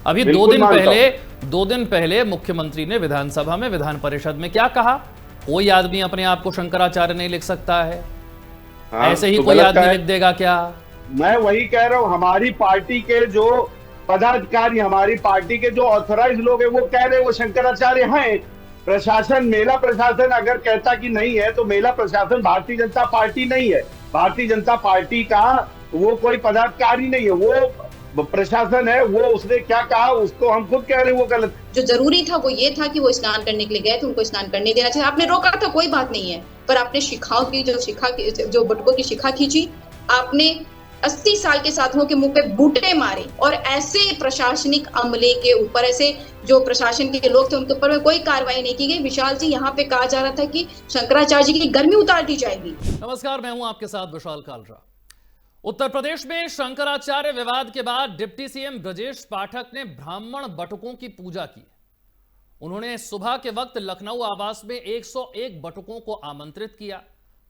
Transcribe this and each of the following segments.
अभी बिल्कुल मानता हूं। 2 दिन पहले मुख्यमंत्री ने विधानसभा में, विधान परिषद में क्या कहा? कोई आदमी अपने आप को शंकराचार्य नहीं लिख सकता है। हाँ ऐसे ही तो कोई गलत का आदमी है। लिख देगा क्या? मैं वही कह रहा हूं, हमारी पार्टी के जो पदाधिकारी, हमारी पार्टी के जो ऑथराइज लोग हैं, वो कह रहे हैं वो शंकराचार्य हैं। प्रशासन, मेला प्रशासन अगर कहता कि नहीं है, तो मेला प्रशासन भारतीय जनता पार्टी नहीं है। भारतीय जनता पार्टी का वो कोई पदाधिकारी नहीं है, वो प्रशासन है। वो उसने क्या कहा उसको हम खुद कह रहे हैं वो गलत। जो जरूरी था वो ये था कि वो स्नान करने के लिए गए थे, उनको स्नान करने देना चाहिए। आपने रोका था, कोई बात नहीं है, पर आपने शिखाओं की जो बटुकों की शिखा खींची, आपने 80 साल के साथियों के मुंह पे बूटे मारे, और ऐसे प्रशासनिक अमले के ऊपर, ऐसे जो प्रशासन के लोग थे उनके ऊपर में कोई कार्रवाई नहीं की गई। विशाल जी, यहाँ पे कहा जा रहा था कि शंकराचार्य जी की गर्मी उतार दी जाएगी। नमस्कार, मैं हूं आपके साथ विशाल कालरा। उत्तर प्रदेश में शंकराचार्य विवाद के बाद डिप्टी सीएम ब्रजेश पाठक ने ब्राह्मण बटुकों की पूजा की। उन्होंने सुबह के वक्त लखनऊ आवास में 101 बटुकों को आमंत्रित किया,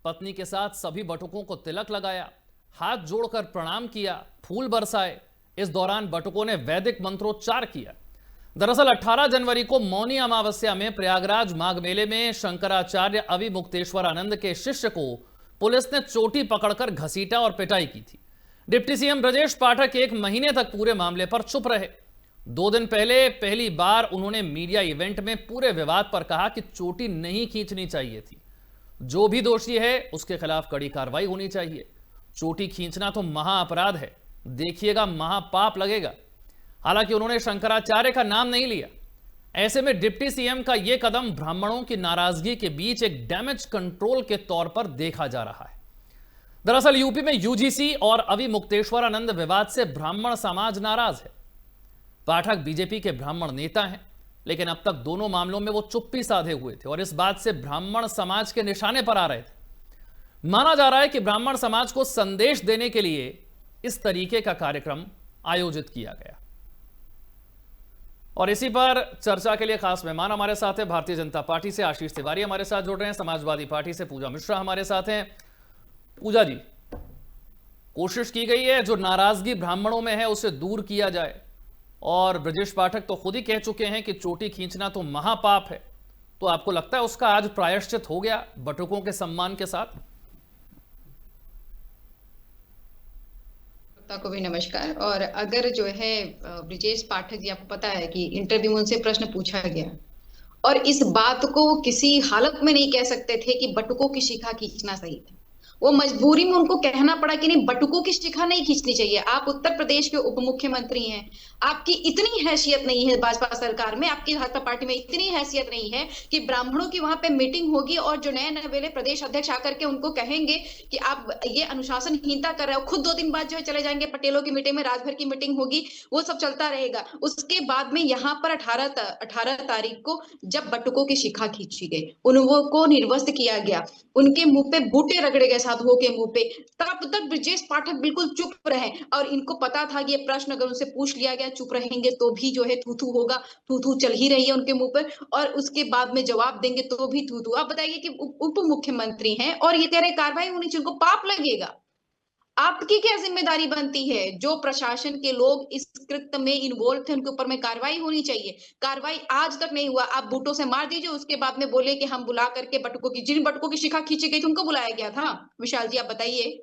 पत्नी के साथ सभी बटुकों को तिलक लगाया, हाथ जोड़कर प्रणाम किया, फूल बरसाए। इस दौरान बटुकों ने वैदिक मंत्रोच्चार किया। दरअसल 18 जनवरी को मौनी अमावस्या में प्रयागराज माघ मेले में शंकराचार्य अविमुक्तेश्वर आनंद के शिष्य को पुलिस ने चोटी पकड़कर घसीटा और पिटाई की थी। डिप्टी सीएम ब्रजेश पाठक 1 महीने तक पूरे मामले पर चुप रहे। 2 दिन पहले पहली बार उन्होंने मीडिया इवेंट में पूरे विवाद पर कहा कि चोटी नहीं खींचनी चाहिए थी, जो भी दोषी है उसके खिलाफ कड़ी कार्रवाई होनी चाहिए। चोटी खींचना तो महाअपराध है, देखिएगा महापाप लगेगा। हालांकि उन्होंने शंकराचार्य का नाम नहीं लिया। ऐसे में डिप्टी सीएम का यह कदम ब्राह्मणों की नाराजगी के बीच एक डैमेज कंट्रोल के तौर पर देखा जा रहा है। दरअसल यूपी में यूजीसी और अविमुक्तेश्वरानंद विवाद से ब्राह्मण समाज नाराज है। पाठक बीजेपी के ब्राह्मण नेता हैं, लेकिन अब तक दोनों मामलों में वो चुप्पी साधे हुए थे और इस बात से ब्राह्मण समाज के निशाने पर आ रहे थे। माना जा रहा है कि ब्राह्मण समाज को संदेश देने के लिए इस तरीके का कार्यक्रम आयोजित किया गया। और इसी पर चर्चा के लिए खास मेहमान हमारे साथ हैं। भारतीय जनता पार्टी से आशीष तिवारी हमारे साथ जुड़ रहे हैं, समाजवादी पार्टी से पूजा मिश्रा हमारे साथ हैं। पूजा जी, कोशिश की गई है जो नाराजगी ब्राह्मणों में है उसे दूर किया जाए, और ब्रजेश पाठक तो खुद ही कह चुके हैं कि चोटी खींचना तो महापाप है, तो आपको लगता है उसका आज प्रायश्चित हो गया बटुकों के सम्मान के साथ? को भी नमस्कार। और अगर जो है ब्रजेश पाठक जी, आपको पता है कि इंटरव्यू में उनसे प्रश्न पूछा गया, और इस बात को किसी हालत में नहीं कह सकते थे कि बटुकों की शिखा खींचना सही था। वो मजबूरी में उनको कहना पड़ा कि नहीं, बटुकों की शिखा नहीं खींचनी चाहिए। आप उत्तर प्रदेश के उप मुख्यमंत्री हैं, आपकी इतनी हैसियत नहीं है भाजपा सरकार में, आपकी भाजपा पार्टी में इतनी हैसियत नहीं है कि ब्राह्मणों की वहां पे मीटिंग होगी और जो नए नवेले प्रदेश अध्यक्ष आकर के उनको कहेंगे कि आप ये अनुशासनहीनता कर रहे हो। खुद 2 दिन बाद जो है चले जाएंगे पटेलों की मीटिंग में, राजभर की मीटिंग होगी, वो सब चलता रहेगा। उसके बाद में यहाँ पर 18 तारीख को जब बटुकों की शिखा खींची गई, उनको निर्वस्त्र किया गया, उनके मुंह पे बूटे रगड़े गए साधुओं के मुंह पे, तब तक ब्रजेश पाठक बिल्कुल चुप रहे। और इनको पता था कि ये प्रश्न अगर उनसे पूछ लिया गया, चुप रहेंगे तो भी जो है थू थू होगा, थू थू चल ही रही है उनके मुंह पर, और उसके बाद में जवाब देंगे तो भी थू थू। आप बताइए कि उप मुख्यमंत्री हैं और ये कह रहे कार्रवाई होनी चाहिए, उनको पाप लगेगा। आपकी क्या जिम्मेदारी बनती है? जो प्रशासन के लोग इस कृत्य में इन्वॉल्व थे उनके ऊपर में कार्रवाई होनी चाहिए। कार्रवाई आज तक नहीं हुआ। आप बूटों से मार दीजिए, उसके बाद में बोले कि हम बुला करके जिन बटुकों की शिखा खींची गई थी उनको बुलाया गया था। विशाल जी, आप बताइए,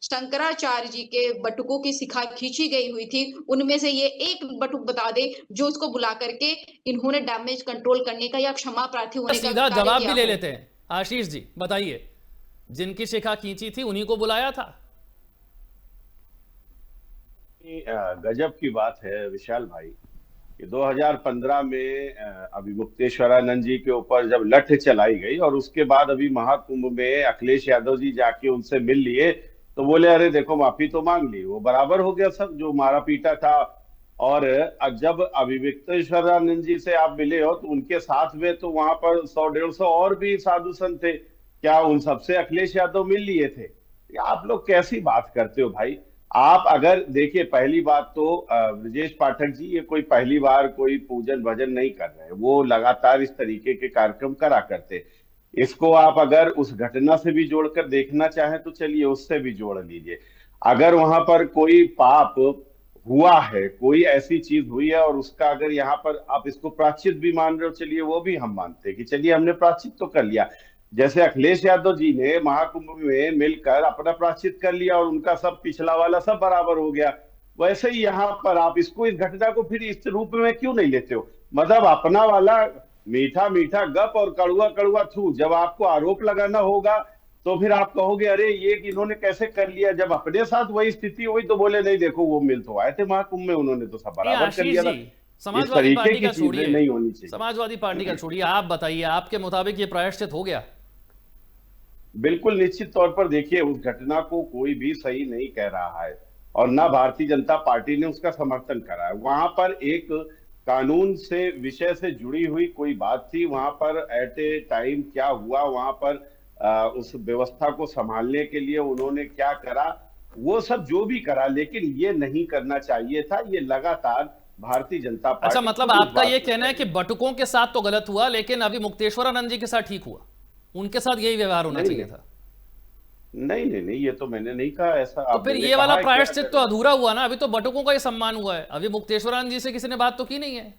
शंकराचार्य जी के बटुकों की शिखा खींची गई हुई थी, उनमें से ये एक बटुक बता दे जो उसको बुला करके इन्होंने डैमेज कंट्रोल करने का या क्षमा प्रार्थी होने का सीधा कार्य जवाब किया भी ले हो। लेते हैं। आशीष जी बताइए, जिनकी शिखा खींची थी उन्हीं को बुलाया था? गजब की बात है विशाल भाई कि 2015 में अभिमुक्तेश्वरानंद जी के ऊपर जब लठ चलाई गई और उसके बाद अभी महाकुंभ में अखिलेश यादव जी जाके उनसे मिल लिए, तो बोले अरे देखो माफी तो मांग ली, वो बराबर हो गया सब जो मारा पीटा था। और जब अभिमुक्तेश्वरानंद जी से आप मिले हो तो उनके साथ में तो वहां पर 100-150 और भी साधु संत थे, क्या उन सबसे अखिलेश यादव मिल लिए थे? ये आप लोग कैसी बात करते हो भाई? आप अगर देखिए, पहली बात तो ब्रजेश पाठक जी ये कोई पहली बार कोई पूजन भजन नहीं कर रहे, वो लगातार इस तरीके के कार्यक्रम करा करते। इसको आप अगर उस घटना से भी जोड़कर देखना चाहें तो चलिए उससे भी जोड़ लीजिए। अगर वहां पर कोई पाप हुआ है, कोई ऐसी चीज हुई है, और उसका अगर यहाँ पर आप इसको प्रायश्चित भी मान रहे हो, चलिए वो भी हम मानते हैं कि चलिए हमने प्रायश्चित तो कर लिया। जैसे अखिलेश यादव जी ने महाकुंभ में मिलकर अपना प्रायश्चित कर लिया और उनका सब पिछला वाला सब बराबर हो गया, वैसे ही यहाँ पर आप इसको, इस घटना को फिर इस रूप में क्यों नहीं लेते हो? मतलब अपना वाला मीठा मीठा गप और कड़ुआ कड़ुआ थू, जब आपको आरोप लगाना होगा तो फिर आप कहोगे अरे ये इन्होंने कैसे कर लिया। जब अपने साथ वही स्थिति हुई तो बोले नहीं देखो वो मिल तो आए थे महाकुंभ में, उन्होंने तो सब नहीं बराबर कर आशीष लिया था। जी, इस समाजवादी तरीके पार्टी की का चीजें छोड़िए, नहीं होनी चाहिए। समाजवादी पार्टी का छोड़िए, आप बताइए आपके मुताबिक ये प्रायश्चित हो गया? बिल्कुल निश्चित तौर पर देखिए, उस घटना को कोई भी सही नहीं कह रहा है और ना भारतीय जनता पार्टी ने उसका समर्थन करा है। वहां पर एक कानून से विषय से जुड़ी हुई कोई बात थी, वहां पर एट ए टाइम क्या हुआ, वहां पर उस व्यवस्था को संभालने के लिए उन्होंने क्या करा, वो सब जो भी करा, लेकिन ये नहीं करना चाहिए था। ये लगातार भारतीय जनता पार्टी। अच्छा, मतलब आपका ये कहना है कि बटुकों के साथ तो गलत हुआ, लेकिन अभी मुक्तेश्वरानंद जी के साथ ठीक हुआ, उनके साथ यही व्यवहार होना चाहिए था? नहीं नहीं नहीं, ये तो मैंने नहीं कहा ऐसा। तो फिर ये वाला प्रायश्चित तो अधूरा हुआ ना, अभी तो बटुकों का ही सम्मान हुआ है, अभी मुक्तेश्वरानंद जी से किसी ने बात तो की नहीं है।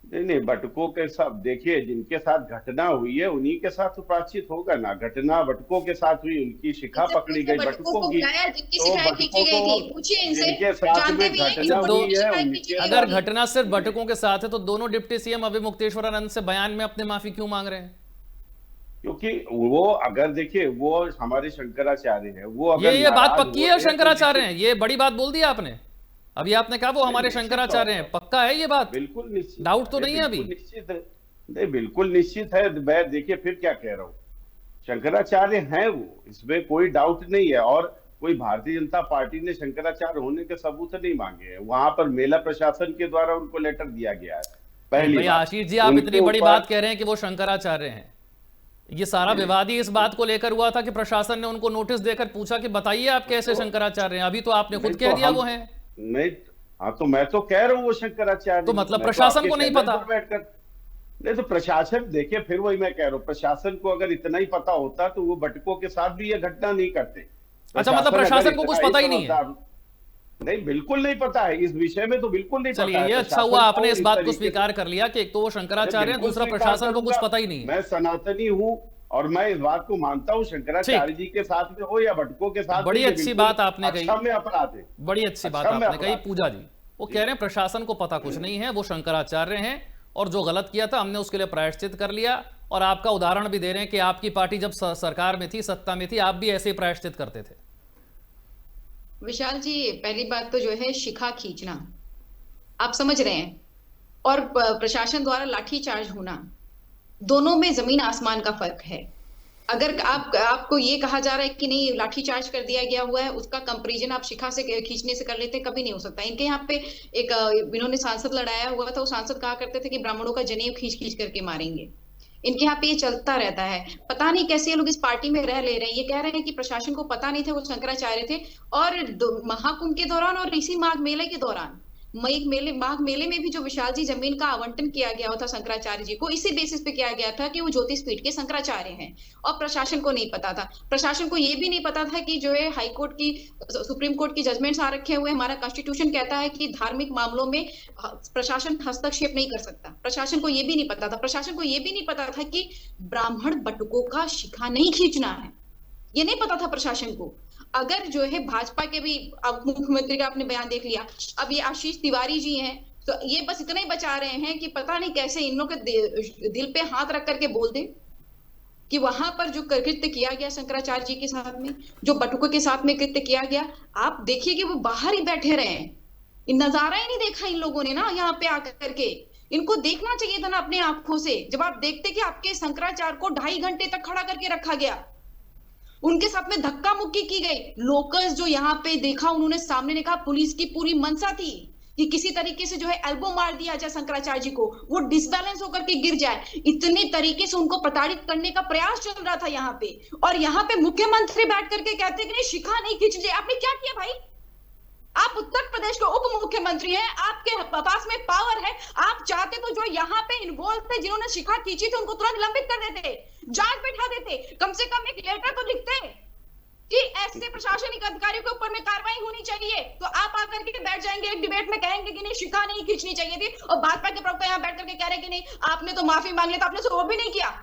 नहीं नहीं, बटुकों के साथ देखिए, जिनके साथ घटना हुई है उन्हीं के साथ तो प्रायश्चित होगा ना। घटना बटुकों के साथ हुई, उनकी शिखा पकड़ी गई बटुकों की, तो बटुकों को जिनके साथ में घटना हुई है उनके। अगर घटना सिर्फ बटुकों के साथ है तो दोनों डिप्टी सीएम अभी मुक्तेश्वरानंद से बयान में अपने माफी क्यों मांग रहे हैं? क्योंकि वो अगर देखिए, वो हमारे शंकराचार्य है, वो अगर ये बात नाराज पक्की हुए है तो शंकराचार्य हैं, ये बड़ी बात बोल दी आपने। अभी आपने कहा वो हमारे शंकराचार्य हैं, पक्का है ये बात? बिल्कुल निश्चित, डाउट तो नहीं है अभी? निश्चित है, नहीं बिल्कुल निश्चित है। मैं देखिए फिर क्या कह रहा हूँ, शंकराचार्य हैं वो, इसमें कोई डाउट नहीं है। और कोई भारतीय जनता पार्टी ने शंकराचार्य होने के सबूत नहीं मांगे हैं, वहां पर मेला प्रशासन के द्वारा उनको लेटर दिया गया है। पहली भाई आशीष जी, आप इतनी बड़ी बात कह रहे हैं कि वो शंकराचार्य हैं, ये सारा विवाद ही इस बात को लेकर हुआ था कि प्रशासन ने उनको नोटिस देकर पूछा कि बताइए आप कैसे शंकराचार्य हैं, अभी तो आपने खुद कह दिया वो हैं। नहीं, हाँ तो मैं तो कह रहा हूँ वो शंकराचार्य। तो मतलब प्रशासन को नहीं पता? नहीं तो प्रशासन, देखिए फिर वही मैं कह रहा हूँ, प्रशासन को अगर इतना ही पता होता तो वो बटुकों के साथ भी ये घटना नहीं करते। अच्छा, मतलब प्रशासन को कुछ पता ही नहीं है? नहीं, बिल्कुल नहीं पता है इस विषय में, तो बिल्कुल नहीं पता है। चलिए, ये अच्छा हुआ आपने इस बात को स्वीकार कर लिया कि एक तो वो शंकराचार्य हैं, दूसरा प्रशासन को कुछ पता ही नहीं है। मैं सनातनी हूँ और मैं इस बात को मानता हूँ, शंकराचार्य जी के साथ में हो या बटुकों के साथ। बड़ी अच्छी बात आपने कही, अपराध है, बड़ी अच्छी बात आपने कही पूजा जी। वो कह रहे हैं प्रशासन को पता कुछ नहीं है, वो शंकराचार्य हैं और जो गलत किया था हमने उसके लिए प्रायश्चित कर लिया। और आपका उदाहरण भी दे रहे हैं कि आपकी पार्टी जब सरकार में थी, सत्ता में थी, आप भी ऐसे ही प्रायश्चित करते थे। विशाल जी, पहली बात तो जो है शिखा खींचना, आप समझ रहे हैं, और प्रशासन द्वारा लाठी चार्ज होना, दोनों में जमीन आसमान का फर्क है। अगर आपको ये कहा जा रहा है कि नहीं लाठी चार्ज कर दिया गया हुआ है, उसका कंपैरिजन आप शिखा से खींचने से कर लेते हैं, कभी नहीं हो सकता। इनके यहाँ पे एक इन्होंने सांसद लड़ाया हुआ था, वो सांसद कहा करते थे कि ब्राह्मणों का जनेऊ खींच खींच करके मारेंगे। इनके यहाँ पे ये चलता रहता है, पता नहीं कैसे ये लोग इस पार्टी में रह ले रहे हैं। ये कह रहे हैं कि प्रशासन को पता नहीं था वो शंकराचार्य थे, और महाकुंभ के दौरान और इसी माघ मेले के दौरान, माघ मेले में भी जो विशाल जी जमीन का आवंटन किया गया था शंकराचार्य जी को, इसी बेसिस पे किया गया था कि वो ज्योतिष पीठ के शंकराचार्य हैं, और प्रशासन को नहीं पता था। प्रशासन को ये भी नहीं पता था कि जो है हाई कोर्ट की, सुप्रीम कोर्ट की जजमेंट्स आ रखे हुए, हमारा कॉन्स्टिट्यूशन कहता है कि धार्मिक मामलों में प्रशासन हस्तक्षेप नहीं कर सकता। प्रशासन को ये भी नहीं पता था। प्रशासन को ये भी नहीं पता था कि ब्राह्मण बटुकों का शिखा नहीं खींचना है, ये नहीं पता था प्रशासन को। अगर जो है भाजपा के भी, अब मुख्यमंत्री का आपने बयान देख लिया, अब ये आशीष तिवारी जी हैं, तो ये बस इतना ही बचा रहे हैं कि पता नहीं कैसे इन लोग के दिल पे हाथ रख करके बोल दे कि वहां पर जो कृत्य किया गया शंकराचार्य जी के साथ में, जो बटुकों के साथ में कृत्य किया गया, आप देखिए कि वो बाहर ही बैठे रहे हैं, इन नजारा ही नहीं देखा इन लोगों ने ना यहाँ पे आकर करके। इनको देखना चाहिए था ना अपने आंखों से, जब आप देखते कि आपके शंकराचार्य को 2.5 घंटे तक खड़ा करके रखा गया, उनके साथ में धक्का मुक्की की गई। लोकल्स जो यहाँ पे देखा, उन्होंने सामने ने कहा पुलिस की पूरी मंशा थी कि किसी तरीके से जो है एल्बो मार दिया जाए शंकराचार्य जी को, वो डिसबैलेंस होकर के गिर जाए। इतने तरीके से उनको प्रताड़ित करने का प्रयास चल रहा था यहाँ पे, और यहाँ पे मुख्यमंत्री बैठ करके कहते कि नहीं शिखा नहीं खींच ली। आपने क्या किया भाई? आप उत्तर प्रदेश के उप मुख्यमंत्री हैं, आपके पास में पावर है, आप चाहते तो जो यहाँ पे इन्वॉल्व थे, जिन्होंने शिखा खींची थी, उनको तुरंत निलंबित कर देते, जांच बैठा देते, कम से कम एक लेटर तो लिखते। कि ऐसे प्रशासनिक अधिकारियों के ऊपर में कार्रवाई होनी चाहिए, तो आप आकर के बैठ जाएंगे एक डिबेट में, कहेंगे कि नहीं शिखा नहीं खींचनी चाहिए थी, और भाजपा के प्रवक्ता यहाँ बैठ करके कह रहे हैं कि नहीं आपने तो माफी मांग लिया, तो आपने वो भी नहीं किया।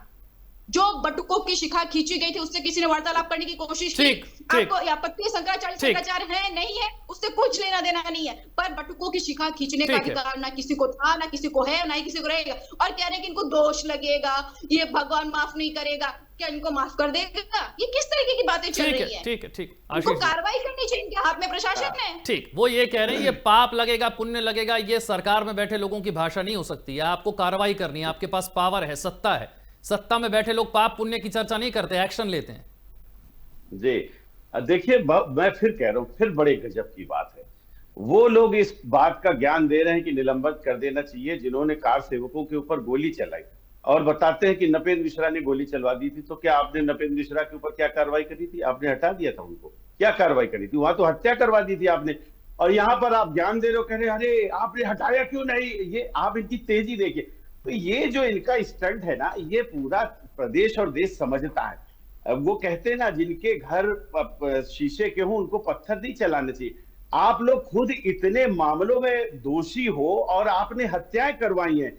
जो बटुकों की शिखा खींची गई थी उससे किसी ने वार्तालाप करने की कोशिश की? आपको आपत्ति शंकराचार्य है नहीं है, उससे कुछ लेना देना नहीं है, पर बटुकों की शिखा खींचने का अधिकार ना किसी को था, ना किसी को है, ना ही किसी को रहेगा। और कह रहे हैं कि इनको दोष लगेगा, ये भगवान माफ नहीं करेगा, क्या इनको माफ कर देगा? ये किस तरीके की बातें चल रही है? ठीक है इनको कार्रवाई करनी चाहिए, इनके हाथ में प्रशासन है। ठीक, वो ये कह रहे हैं ये पाप लगेगा पुण्य लगेगा, ये सरकार में बैठे लोगों की भाषा नहीं हो सकती है। आपको कार्रवाई करनी है, आपके पास पावर है, सत्ता है, सत्ता में बैठे लोग पाप पुण्य की चर्चा नहीं करते, एक्शन लेते हैं। जी देखिए, मैं फिर कह रहा हूं, फिर बड़े गजब की बात है, वो लोग इस बात का ज्ञान दे रहे हैं कि निलंबित कर देना चाहिए जिन्होंने कार सेवकों के ऊपर गोली चलाई, और बताते हैं कि नपेंद्र मिश्रा ने गोली चलवा दी थी। तो क्या आपने नपेंद्र मिश्रा के ऊपर क्या कार्रवाई करी थी? आपने हटा दिया था उनको? क्या कार्रवाई करी थी? वहां तो हत्या करवा दी थी आपने, और यहां पर आप ज्ञान दे रहे हो, कह रहे अरे आपने हटाया क्यों नहीं? ये आप इनकी तेजी देखिए। तो ये जो इनका स्टंट है ना, ये पूरा प्रदेश और देश समझता है। वो कहते हैं ना, जिनके घर शीशे के हों उनको पत्थर नहीं चलाने चाहिए। आप लोग खुद इतने मामलों में दोषी हो और आपने हत्याएं करवाई हैं।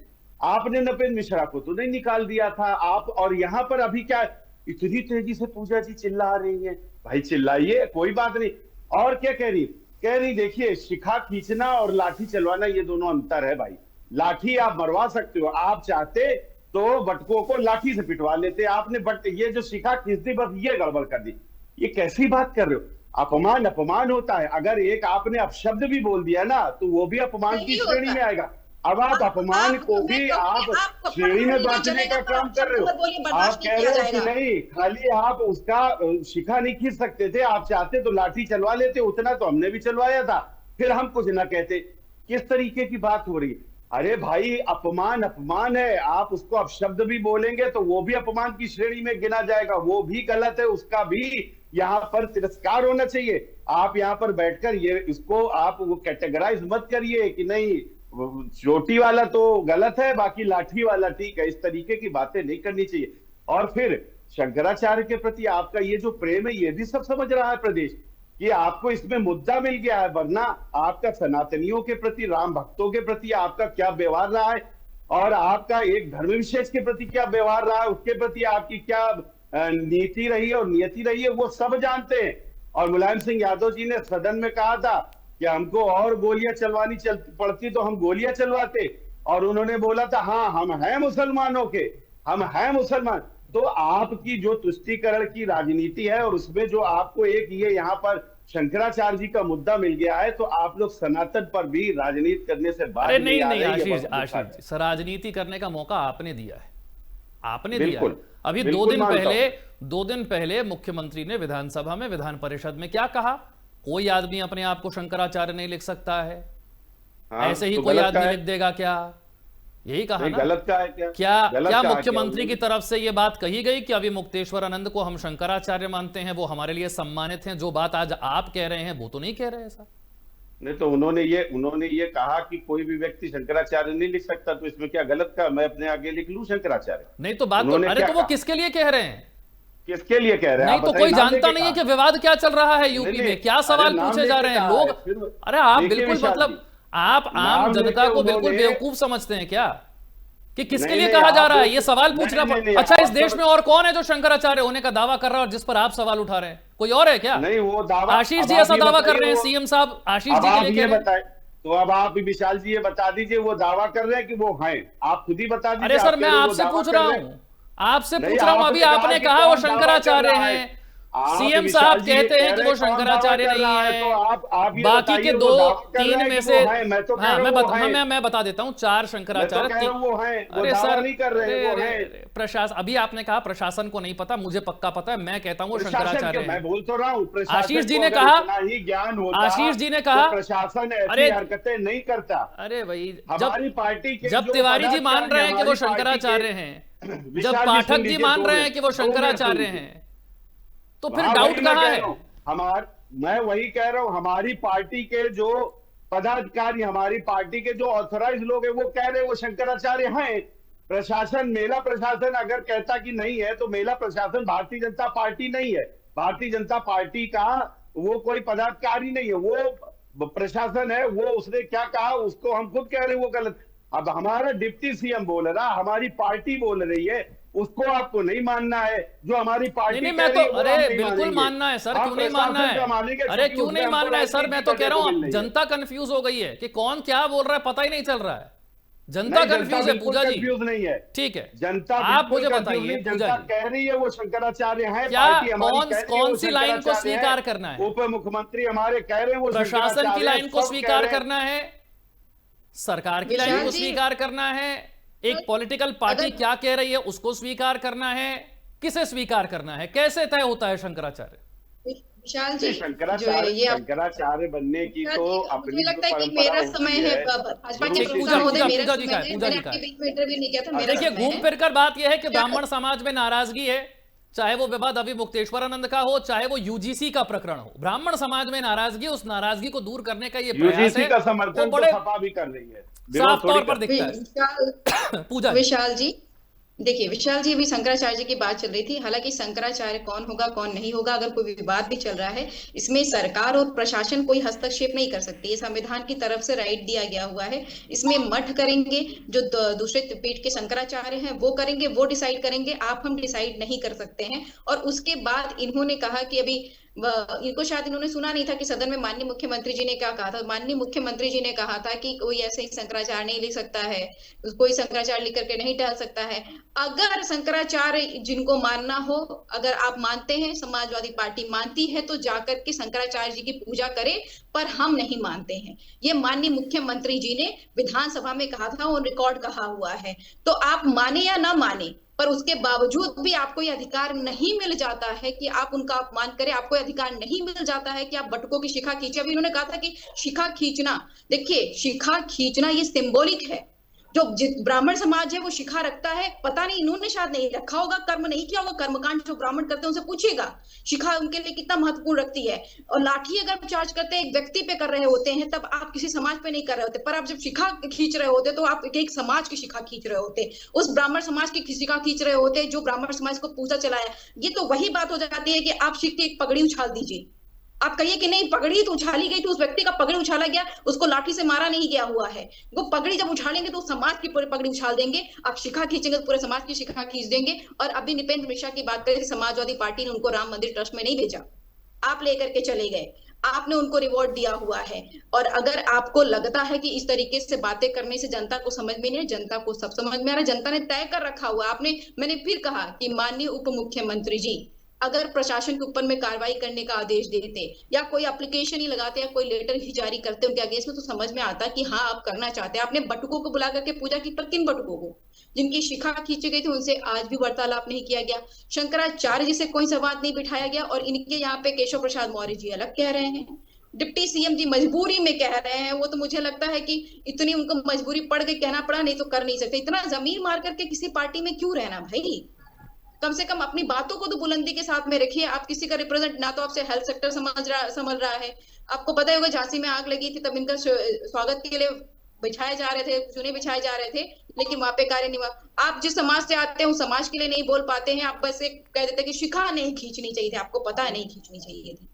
आपने नपेंद्र मिश्रा को तो नहीं निकाल दिया था आप, और यहां पर अभी क्या इतनी तेजी से पूजा जी चिल्ला रही हैं? भाई चिल्लाइए, कोई बात नहीं। और क्या कह रही देखिए, शिखा खींचना और लाठी चलवाना ये दोनों अंतर है भाई। लाठी आप मरवा सकते हो, आप चाहते तो बटकों को लाठी से पिटवा लेते, आपने ये जो शिखा खींच दी बस ये गड़बड़ कर दी। ये कैसी बात कर रहे हो? अपमान होता है। अगर एक आपने अपशब्द भी बोल दिया ना तो वो भी अपमान की श्रेणी में आएगा। अब आप अपमान को भी आप श्रेणी में बांटने का काम कर रहे हो। आप कह रहे हो कि नहीं, खाली आप उसका शिखा नहीं खींच सकते थे, आप चाहते तो लाठी चलवा लेते, उतना तो हमने भी चलवाया था, फिर हम कुछ ना कहते। किस तरीके की बात हो रही है? अरे भाई, अपमान है। आप उसको अपशब्द भी बोलेंगे तो वो भी अपमान की श्रेणी में गिना जाएगा, वो भी गलत है, उसका भी यहाँ पर तिरस्कार होना चाहिए। आप यहाँ पर बैठकर ये इसको आप वो कैटेगराइज मत करिए कि नहीं चोटी वाला तो गलत है, बाकी लाठी वाला ठीक है। इस तरीके की बातें नहीं करनी चाहिए। और फिर शंकराचार्य के प्रति आपका ये जो प्रेम है, ये भी सब समझ रहा है प्रदेश कि आपको इसमें मुद्दा मिल गया है, वरना आपका सनातनियों के प्रति, राम भक्तों के प्रति आपका क्या व्यवहार रहा है, और आपका एक धर्म विशेष के प्रति क्या व्यवहार रहा है, उसके प्रति आपकी क्या नीति रही है और नियति रही है, वो सब जानते हैं। और मुलायम सिंह यादव जी ने सदन में कहा था कि हमको और गोलियां चलवानी पड़ती तो हम गोलियां चलवाते, और उन्होंने बोला था हाँ हम हैं मुसलमानों के, हम हैं मुसलमान। तो आपकी जो तुष्टीकरण की राजनीति है, और उसमें जो आपको एक ये यहाँ पर शंकराचार्य जी का मुद्दा मिल गया है, तो आप लोग सनातन पर भी राजनीति करने से बाहर नहीं आशीष, राजनीति करने का मौका आपने दिया है, आपने दिया है। अभी 2 दिन पहले मुख्यमंत्री ने विधानसभा में, विधान परिषद में क्या कहा? कोई आदमी अपने आप को शंकराचार्य नहीं लिख सकता है। ऐसे ही कोई आदमी लिख देगा क्या? यही कहा ना। गलत का है क्या मुख्यमंत्री की तरफ से यह बात कही गई कि अभी मुक्तेश्वर आनंद को हम शंकराचार्य मानते हैं, वो हमारे लिए सम्मानित हैं? जो बात आज आप कह रहे हैं वो तो नहीं कह रहे ऐसा। नहीं तो उन्होंने ये कहा कि कोई भी व्यक्ति शंकराचार्य नहीं लिख सकता, तो इसमें क्या गलत का? मैं अपने आगे लिख लूं शंकराचार्य? नहीं तो बात तो, अरे तो वो किसके लिए कह रहे हैं? किसके लिए कह रहे हैं? नहीं तो कोई जानता नहीं है कि विवाद क्या चल रहा है यूपी में, क्या सवाल पूछे जा रहे हैं लोग। अरे आप बिल्कुल, मतलब आप आम जनता को बिल्कुल बेवकूफ समझते हैं क्या कि किसके लिए कहा जा रहा है? ये सवाल पूछना पड़ता। अच्छा, इस देश में और कौन है जो शंकराचार्य होने का दावा कर रहा है और जिस पर आप सवाल उठा रहे हैं? कोई और है क्या? नहीं, वो दावा आशीष जी ऐसा दावा कर रहे हैं, सीएम साहब आशीष जी के लिए बताए। तो अब आप विशाल जी ये बता दीजिए, वो दावा कर रहे हैं कि वो हैं, आप खुद ही बता दीजिए। अरे सर, मैं आपसे पूछ रहा हूँ, अभी आपने कहा वो शंकराचार्य हैं, सीएम साहब कहते हैं कि वो शंकराचार्य नहीं है, तो बाकी के 2-3 में से मैं बता देता हूँ 4 शंकराचार्य। अरे सर नहीं कर रहे, प्रशासन, अभी आपने कहा प्रशासन को नहीं पता, मुझे पक्का पता है, मैं कहता हूँ वो शंकराचार्य है। मैं बोल तो रहा हूँ, आशीष जी ने कहा, ज्ञान होता, आशीष जी ने कहा प्रशासन ऐसी हरकतें नहीं करता। अरे भाई, हमारी पार्टी के जब तिवारी जी मान रहे हैं कि वो शंकराचार्य हैं, जब पाठक जी मान रहे हैं कि वो शंकराचार्य हैं, तो फिर डाउट कहां है? मैं वही कह रहा हूं, हमारी पार्टी के जो पदाधिकारी, हमारी पार्टी के जो ऑथराइज लोग हैं, वो कह रहे हैं वो शंकराचार्य हैं। प्रशासन, मेला प्रशासन अगर कहता कि नहीं है, तो मेला प्रशासन भारतीय जनता पार्टी नहीं है। भारतीय जनता पार्टी का वो कोई पदाधिकारी नहीं है, वो प्रशासन है। वो उसने क्या कहा उसको हम खुद कह रहे हैं वो गलत। अब हमारा डिप्टी सीएम बोल रहा, हमारी पार्टी बोल रही है, उसको आपको नहीं मानना है। जो हमारी पार्टी नहीं, मैं तो अरे बिल्कुल मानना है सर, क्यों नहीं मानना है? अरे क्यों नहीं मानना है सर? मैं तो कह रहा हूं जनता कंफ्यूज हो गई है कि कौन क्या बोल रहा है, पता ही नहीं चल रहा है। जनता कंफ्यूज है पूजा जी। कंफ्यूज नहीं है, ठीक है, जनता आप मुझे बताइए जनता कह रही है वो शंकराचार्य है। क्या कौन सी लाइन को स्वीकार करना है? उप मुख्यमंत्री हमारे कह रहे हैं वो प्रशासन की लाइन को स्वीकार करना है, सरकार की लाइन को स्वीकार करना है, एक पॉलिटिकल पार्टी क्या कह रही है उसको स्वीकार करना है, किसे स्वीकार करना है, कैसे तय होता है शंकराचार्य? विशाल जी, शंकराचार्य बनने की तो मुझे लगता है कि मेरा समय है, भाजपा के प्रवक्ता महोदय, मेरा समय है, मैंने आपके बीच में इंटरव्यू नहीं किया था, मेरा देखिए घूम फिर कर बात यह है कि ब्राह्मण समाज में नाराजगी है, चाहे वो विवाद अभी मुक्तेश्वरानंद का हो, चाहे वो यूजीसी का प्रकरण हो, ब्राह्मण समाज में नाराजगी, उस नाराजगी को दूर करने का ये प्रयास है, का समर्थन बड़े सपा भी कर रही है, साफ तौर पर दिखता है। पूजा विशाल जी देखिए, विशाल जी, अभी शंकराचार्य की बात चल रही थी। हालांकि शंकराचार्य कौन होगा कौन नहीं होगा, अगर कोई विवाद भी चल रहा है, इसमें सरकार और प्रशासन कोई हस्तक्षेप नहीं कर सकती। ये संविधान की तरफ से राइट दिया गया हुआ है। इसमें मठ करेंगे, जो दूसरे पीठ के शंकराचार्य हैं वो करेंगे, वो डिसाइड करेंगे, आप हम डिसाइड नहीं कर सकते हैं। और उसके बाद इन्होंने कहा कि अभी इनको शायद इन्होंने सुना नहीं था कि सदन में माननीय मुख्यमंत्री जी ने क्या कहा था। माननीय मुख्यमंत्री जी ने कहा था कि कोई ऐसे ही शंकराचार्य नहीं लिख सकता है, कोई शंकराचार्य लिख करके नहीं टहल सकता है। अगर शंकराचार्य जिनको मानना हो, अगर आप मानते हैं, समाजवादी पार्टी मानती है, तो जाकर के शंकराचार्य जी की पूजा करें, पर हम नहीं मानते हैं। ये माननीय मुख्यमंत्री जी ने विधानसभा में कहा था और रिकॉर्ड कहा हुआ है। तो आप माने या ना माने, पर उसके बावजूद भी आपको ये अधिकार नहीं मिल जाता है कि आप उनका अपमान करें, आपको अधिकार नहीं मिल जाता है कि आप बटुकों की शिखा खींचे। अभी उन्होंने कहा था कि शिखा खींचना, देखिए शिखा खींचना ये सिंबॉलिक है। जो ब्राह्मण समाज है वो शिखा रखता है, पता नहीं इन्होंने शायद नहीं रखा होगा, कर्म नहीं किया होगा, कर्मकांड जो ब्राह्मण करते हैं उनसे पूछिएगा शिखा उनके लिए कितना महत्वपूर्ण रखती है। और लाठी अगर चार्ज करते हैं एक व्यक्ति पे कर रहे होते हैं, तब आप किसी समाज पे नहीं कर रहे होते, पर आप जब शिखा खींच रहे होते तो आप एक समाज की शिखा खींच रहे होते, उस ब्राह्मण समाज की शिखा खींच रहे होते जो ब्राह्मण समाज को पूजा चलाया। ये तो वही बात हो जाती है कि आप शिख की एक पगड़ी उछाल दीजिए, आप कहिए कि नहीं पगड़ी तो उछाली गई, तो उस व्यक्ति का पगड़ी उछाला गया, उसको लाठी से मारा नहीं गया हुआ है। वो पगड़ी जब उछालेंगे तो समाज की पूरी पगड़ी उछाल देंगे, आप शिखा खींचेंगे तो पूरे समाज की शिखा खींच देंगे। और अभी निपेंद्र मिश्रा की बात करें, समाजवादी पार्टी ने उनको राम मंदिर ट्रस्ट में नहीं भेजा, आप लेकर के चले गए, आपने उनको रिवॉर्ड दिया हुआ है। और अगर आपको लगता है कि इस तरीके से बातें करने से जनता को समझ में नहीं है, जनता को सब समझ में आ रहा है, जनता ने तय कर रखा हुआ। मैंने फिर कहा कि माननीय उप मुख्यमंत्री जी अगर प्रशासन के ऊपर में कार्रवाई करने का आदेश देते या कोई एप्लीकेशन ही लगाते या कोई लेटर ही जारी करते उनके अगेंस्ट में, तो समझ में आता कि हाँ आप करना चाहते हैं। आपने बटुकों को बुला करके पूजा की, पर किन बटुकों को? जिनकी शिखा खींची गई थी उनसे आज भी वार्तालाप नहीं किया गया, शंकराचार्य जी से कोई संवाद नहीं बिठाया गया। और इनके यहाँ पे केशव प्रसाद मौर्य जी अलग कह रहे हैं, डिप्टी सीएम जी मजबूरी में कह रहे हैं। वो तो मुझे लगता है कि इतनी उनको मजबूरी पड़ गई, कहना पड़ा, नहीं तो कर नहीं सकते। इतना जमीन मार करके किसी पार्टी में क्यों रहना भाई? कम से कम अपनी बातों को तो बुलंदी के साथ में रखिए। आप किसी का रिप्रेजेंट ना, तो आपसे हेल्थ सेक्टर समझ रहा है। आपको पता होगा झांसी में आग लगी थी, तब इनका स्वागत के लिए बिछाए जा रहे थे, चुने बिछाए जा रहे थे, लेकिन वहां पे कार्य नहीं हुआ। आप जिस समाज से आते हैं उस समाज के लिए नहीं बोल पाते हैं, आप बस एक कह देते कि शिखा नहीं खींचनी चाहिए थी, आपको पता है नहीं खींचनी चाहिए थी,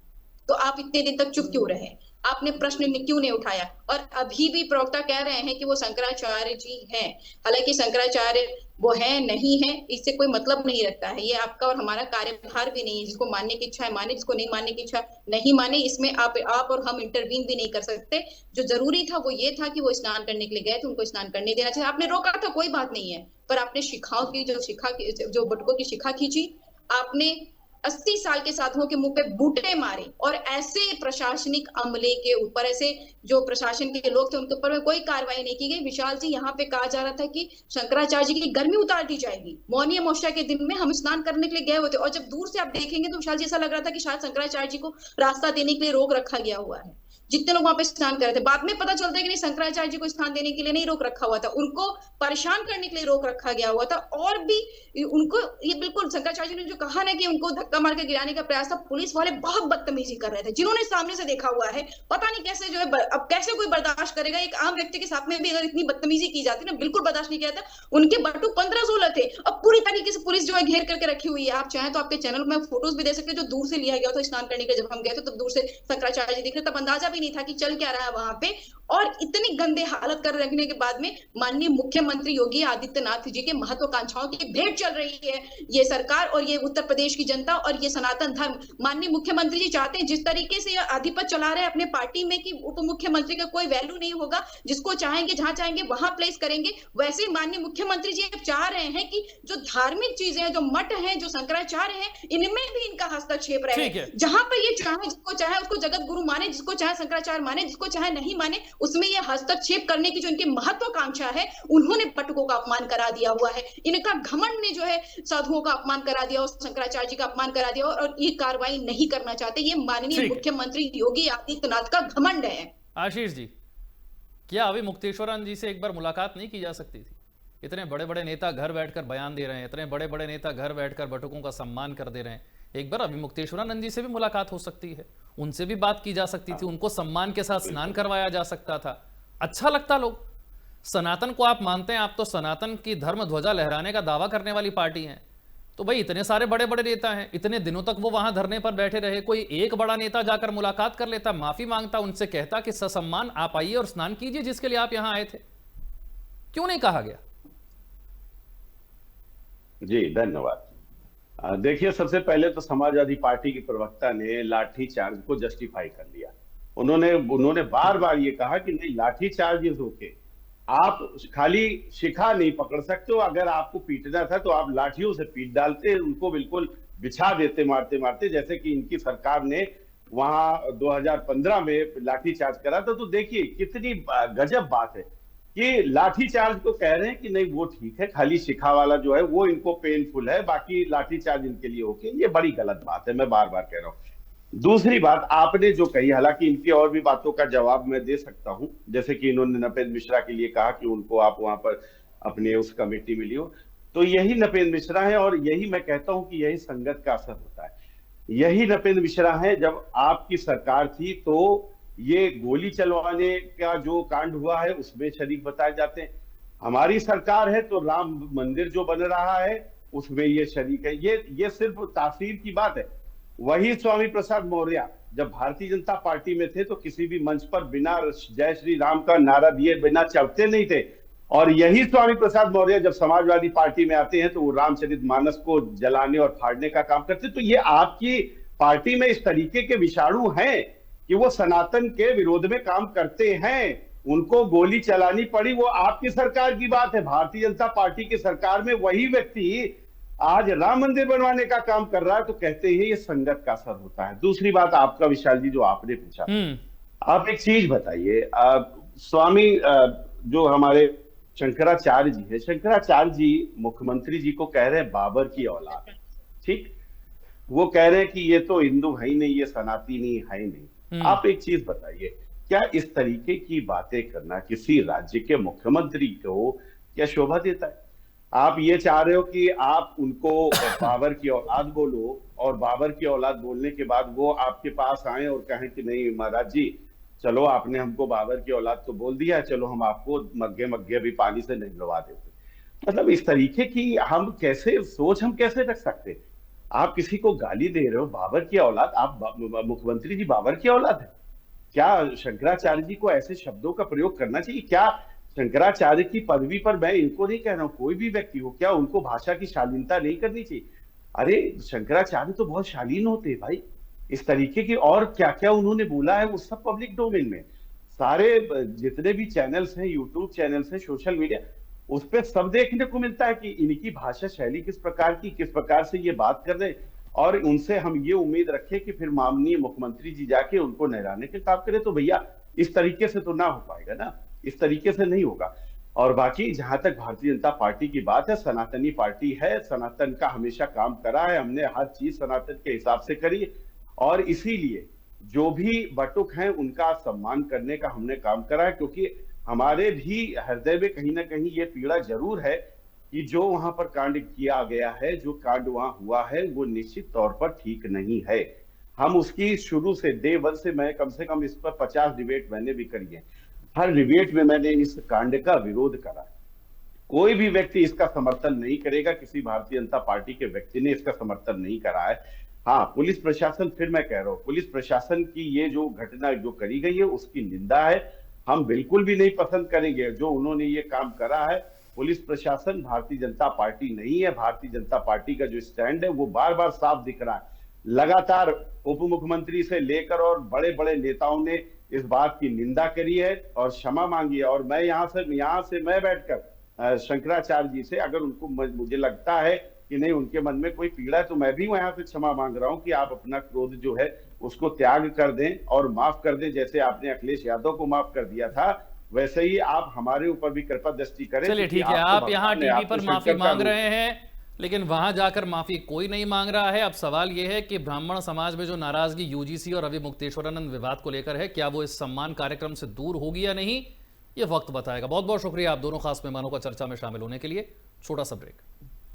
तो आप इतने दिन तक चुप क्यों रहे? आपने प्रश्न क्यों नहीं उठाया? और अभी भी प्रवक्ता कह रहे हैं कि वो शंकराचार्य जी हैं, हालांकि शंकराचार्य वो है नहीं है, इससे कोई मतलब नहीं रखता है। ये आपका और हमारा कार्यभार भी नहीं है। जिसको मानने की इच्छा है माने, जिसको नहीं मानने की इच्छा नहीं माने। इसमें आप और हम इंटरवीन भी नहीं कर सकते। जो जरूरी था वो ये था कि वो स्नान करने के लिए गए थे, उनको स्नान करने देना चाहिए। आपने रोका था, कोई बात नहीं है, पर आपने शिखाओं की जो बटुकों की शिखा खींची, आपने 80 साल के साथियों के मुंह पे बूटे मारे, और ऐसे प्रशासनिक अमले के ऊपर, ऐसे जो प्रशासन के लोग थे उनके ऊपर में कोई कार्रवाई नहीं की गई। विशाल जी, यहाँ पे कहा जा रहा था कि शंकराचार्य जी की गर्मी उतार दी जाएगी। मौनी अमावस्या के दिन में हम स्नान करने के लिए गए हुए थे, और जब दूर से आप देखेंगे तो विशाल जी ऐसा लग रहा था कि शायद शंकराचार्य जी को रास्ता देने के लिए रोक रखा गया हुआ है। जितने लोग वहां पे स्नान कर रहे थे। बाद में पता चलता है कि नहीं, शंकराचार्य जी को स्नान देने के लिए नहीं रोक रखा हुआ था, उनको परेशान करने के लिए रोक रखा गया हुआ था। और भी उनको ये बिल्कुल शंकराचार्य जी ने जो कहा ना कि उनको धक्का मार के गिराने का प्रयास था, पुलिस वाले बहुत बदतमीजी कर रहे थे, जिन्होंने सामने से देखा हुआ है। पता नहीं कैसे जो है, अब कैसे कोई बर्दाश्त करेगा, एक आम व्यक्ति के साथ में भी अगर इतनी बदतमीजी की जाती ना, बिल्कुल बर्दाश्त नहीं किया जाता। उनके बटुक 15-16 थे, अब पूरी तरीके से पुलिस जो है घेर करके रखी हुई है। आप चाहें तो आपके चैनल में फोटोज भी दे सकते हैं, जो दूर से लिया गया था स्नान करने के, जब हम गए थे तब दूर से शंकराचार्य जी दिख रहे, तब अंदाजा भी नहीं था कि चल क्या रहा है वहां पे। और इतनी गंदे हालत कर रखने के बाद में माननीय मुख्यमंत्री योगी आदित्यनाथ जी के महत्वाकांक्षाओं की भेंट चल रही है ये सरकार और ये उत्तर प्रदेश की जनता और ये सनातन धर्म। माननीय मुख्यमंत्री जी चाहते हैं जिस तरीके से आधिपत्य चला रहे हैं अपने पार्टी में कि उप मुख्यमंत्री का कोई वैल्यू नहीं होगा, जिसको चाहेंगे जहां चाहेंगे वहां प्लेस करेंगे, वैसे माननीय मुख्यमंत्री जी अब चाह रहे हैं कि जो धार्मिक चीजें हैं, जो मठ हैं, जो शंकराचार्य हैं, इनमें भी इनका हस्तक्षेप रहे। जहां पर ये चाहे, जिसको चाहे उसको जगत गुरु माने, जिसको चाहे शंकराचार्य माने, जिसको चाहे नहीं माने, उसमें ये हस्तक्षेप करने की जो इनकी महत्वाकांक्षा है, उन्होंने बटुकों का अपमान करा दिया हुआ है। इनका घमंड ने जो है साधुओं का अपमान करा दिया और शंकराचार्य जी का अपमान करा दिया और ये कार्रवाई नहीं करना चाहते। ये माननीय मुख्यमंत्री योगी आदित्यनाथ का घमंड है। आशीष जी, क्या अभी मुक्तेश्वरानंद जी से एक बार मुलाकात नहीं की जा सकती थी? इतने बड़े बड़े नेता घर बैठकर बयान दे रहे हैं, इतने बड़े बड़े नेता घर बैठकर बटुकों का सम्मान कर दे रहे हैं, एक बार अभी मुक्तेश्वरानंद जी से भी मुलाकात हो सकती है, उनसे भी बात की जा सकती थी, उनको सम्मान के साथ स्नान करवाया जा सकता था, अच्छा लगता। लोग सनातन को आप मानते हैं, आप तो सनातन की धर्म ध्वजा लहराने का दावा करने वाली पार्टी हैं, तो भाई इतने सारे बड़े बड़े नेता हैं, इतने दिनों तक वो वहां धरने पर बैठे रहे, कोई एक बड़ा नेता जाकर मुलाकात कर लेता, माफी मांगता, उनसे कहता कि ससम्मान आप आइए और स्नान कीजिए जिसके लिए आप यहां आए थे, क्यों नहीं कहा गया? जी धन्यवाद। देखिए, सबसे पहले तो समाजवादी पार्टी के प्रवक्ता ने लाठीचार्ज को जस्टिफाई कर लिया। उन्होंने बार बार ये कहा कि नहीं, लाठीचार्ज इज ओके, आप खाली शिखा नहीं पकड़ सकते हो, अगर आपको पीटना था तो आप लाठियों से पीट डालते, उनको बिल्कुल बिछा देते मारते मारते, जैसे कि इनकी सरकार ने वहां 2015 में लाठीचार्ज करा था। तो देखिए कितनी गजब बात है कि लाठीचार्ज को कह रहे हैं कि नहीं वो ठीक है, खाली शिखा वाला जो है वो इनको पेनफुल है, बाकी लाठीचार्ज इनके लिए ओके। ये बड़ी गलत बात है, मैं बार बार कह रहा हूं। दूसरी बात आपने जो कही, हालांकि इनकी और भी बातों का जवाब मैं दे सकता हूं, जैसे कि इन्होंने नपेंद्र मिश्रा के लिए कहा कि उनको आप वहां पर अपने उस कमेटी में लियो, तो यही नपेंद्र मिश्रा है और यही मैं कहता हूं कि यही संगत का असर होता है। यही नपेंद्र मिश्रा है, जब आपकी सरकार थी तो ये गोली चलवाने का जो कांड हुआ है उसमें शरीक बताए जाते हैं। हमारी सरकार है तो राम मंदिर जो बन रहा है उसमें ये शरीक है। ये सिर्फ तासीर की बात है। वही स्वामी प्रसाद मौर्य जब भारतीय जनता पार्टी में थे तो किसी भी मंच पर बिना जय श्री राम का नारा दिए बिना चढ़ते नहीं थे, और यही स्वामी प्रसाद मौर्य जब समाजवादी पार्टी में आते हैं तो वो रामचरितमानस को जलाने और फाड़ने का काम करते। तो ये आपकी पार्टी में इस तरीके के विषाणु हैं कि वो सनातन के विरोध में काम करते हैं, उनको गोली चलानी पड़ी, वो आपकी सरकार की बात है। भारतीय जनता पार्टी की सरकार में वही व्यक्ति आज राम मंदिर बनवाने का काम कर रहा है, तो कहते हैं ये संगत का असर होता है। दूसरी बात आपका, विशाल जी, जो आपने पूछा, आप एक चीज बताइए, स्वामी जो हमारे शंकराचार्य जी है, शंकराचार्य जी मुख्यमंत्री जी को कह रहे हैं बाबर की औलाद, ठीक, वो कह रहे हैं कि ये तो हिंदू है ही नहीं, ये सनातनी है ही नहीं। आप एक चीज बताइए, क्या इस तरीके की बातें करना किसी राज्य के मुख्यमंत्री को क्या शोभा देता है? आप ये चाह रहे हो कि आप उनको बाबर की औलाद बोलो और बाबर की औलाद बोलने के बाद वो आपके पास आए और कहें कि नहीं महाराज जी, चलो आपने हमको बाबर की औलाद तो बोल दिया, चलो हम आपको मग्गे मग्गे भी पानी से नहलवा देते। मतलब इस तरीके की हम कैसे सोच हम कैसे रख सकते? आप किसी को गाली दे रहे हो बाबर की औलाद, आप मुख्यमंत्री जी बाबर की औलाद है क्या? शंकराचार्य जी को ऐसे शब्दों का प्रयोग करना चाहिए क्या? शंकराचार्य की पदवी पर मैं इनको नहीं कह रहा हूं, कोई भी व्यक्ति हो, क्या उनको भाषा की शालीनता नहीं करनी चाहिए? अरे शंकराचार्य तो बहुत शालीन होते हैं भाई, इस तरीके की और क्या क्या उन्होंने बोला है वो सब पब्लिक डोमेन में, सारे जितने भी चैनल्स हैं, यूट्यूब चैनल्स हैं, सोशल मीडिया, उस पर सब देखने को मिलता है कि इनकी भाषा शैली किस प्रकार की, किस प्रकार से ये बात कर रहे हैं। और उनसे हम ये उम्मीद रखें कि फिर माननीय मुख्यमंत्री जी जाके उनको नहलाने के काम करें, तो भैया इस तरीके से तो ना हो पाएगा ना, इस तरीके से नहीं होगा। और बाकी जहां तक भारतीय जनता पार्टी की बात है, सनातनी पार्टी है, सनातन का हमेशा काम करा है हमने, हर चीज सनातन के हिसाब से करी, और इसीलिए जो भी बटुक हैं उनका सम्मान करने का हमने काम करा है, क्योंकि हमारे भी हृदय में कहीं ना कहीं ये पीड़ा जरूर है कि जो वहां पर कांड किया गया है, जो कांड वहां हुआ है, वो निश्चित तौर पर ठीक नहीं है। हम उसकी शुरू से डे वन से, मैं कम से कम इस पर 50 डिबेट मैंने भी करी है। हर डिबेट में मैंने इस कांड का विरोध करा। कोई भी व्यक्ति इसका समर्थन नहीं करेगा, किसी भारतीय जनता पार्टी के व्यक्ति ने इसका समर्थन नहीं करा है। हाँ, पुलिस प्रशासन, फिर मैं कह रहा हूं, पुलिस प्रशासन की ये जो घटना जो करी गई है उसकी निंदा है। हम बिल्कुल भी नहीं पसंद करेंगे जो उन्होंने ये काम करा है। पुलिस प्रशासन भारतीय जनता पार्टी नहीं है। भारतीय जनता पार्टी का जो स्टैंड है वो बार बार साफ दिख रहा है। लगातार उप मुख्यमंत्री से लेकर और बड़े बड़े नेताओं ने इस बात की निंदा करी है और क्षमा मांगी है। और मैं यहाँ से मैं बैठकर शंकराचार्य जी से, अगर उनको मुझे लगता है कि नहीं उनके मन में कोई पीड़ा है, तो मैं भी वहां से क्षमा मांग रहा हूं कि आप अपना क्रोध जो है उसको त्याग कर दें और माफ कर दें। जैसे आपने अखिलेश यादव को माफ कर दिया था, वैसे ही आप हमारे ऊपर भी कृपा दृष्टि करें। चलिए ठीक है, आप यहाँ टीवी पर माफी मांग रहे हैं, लेकिन वहां जाकर माफी कोई नहीं मांग रहा है। अब सवाल यह है कि ब्राह्मण समाज में जो नाराजगी यूजीसी और रवि मुक्तेश्वरानंद विवाद को लेकर है, क्या वो इस सम्मान कार्यक्रम से दूर होगी या नहीं, ये वक्त बताएगा। बहुत बहुत शुक्रिया आप दोनों खास मेहमानों का चर्चा में शामिल होने के लिए। छोटा सा ब्रेक।